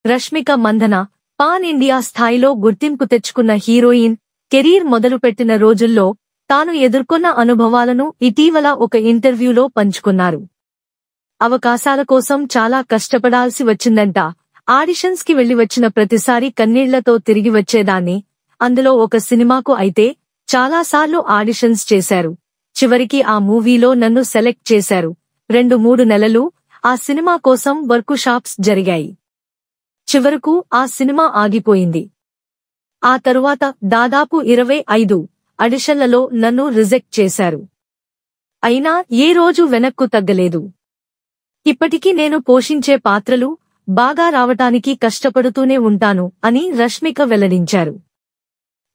Rashmika Mandanna pan India స్థాయిలో గుర్తింపు తెచ్చుకున్న హీరోయిన్ కెరీర్ మొదలుపెట్టిన రోజుల్లో తాను ఎదుర్కొన్న అనుభవాలను ఇటీవల ఒక ఇంటర్వ్యూలో పంచుకున్నారు. అవకాశాల కోసం చాలా కష్టపడాల్సి వచ్చిందంట. ఆడిషన్స్ కి వెళ్లి వచ్చిన ప్రతిసారి కన్నీళ్లతో తిరిగి వచ్చేదాన్ని. అందులో ఒక సినిమాకు అయితే చాలాసార్లు ఆడిషన్స్ చేశారు. చివరికి ఆ మూవీలో నన్ను సెలెక్ట్ చేశారు. 2-3 నెలలు ఆ సినిమా కోసం వర్క్ షాప్స్ జరిగాయి. చివరకు ఆ సినిమా ఆగిపోయింది. ఆ తరువాత దాదాపు 25 ఆడిషన్లలో నన్ను రిజెక్ట్ చేశారు. అయినా ఏ రోజు వెనక్కు తగ్గలేదు. ఇప్పటికీ నేను పోషించే పాత్రలు బాగా రావటానికి కష్టపడుతూనే ఉంటాను అని రష్మిక వెల్లడించారు.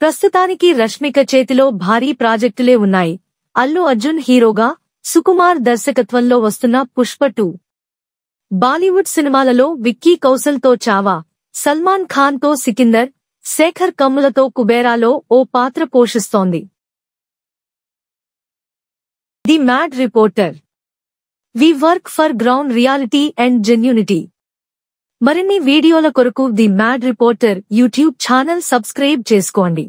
ప్రస్తుతానికి రష్మిక చేతిలో భారీ ప్రాజెక్టులే ఉన్నాయి. అల్లు అర్జున్ హీరోగా, సుకుమార్ దర్శకత్వంలో వస్తున్న పుష్ప 2, బాలీవుడ్ సినిమాలలో విక్కీ కౌశల్ తో చావా, సల్మాన్ ఖాన్ తో సికిందర్, శేఖర్ కమ్ములతో కుబేరాలో ఓ పాత్ర పోషిస్తోంది. The mad reporter. We work for ground reality and genuinity. మరిన్ని వీడియోల కొరకు the mad reporter YouTube channel subscribe చేసుకోండి.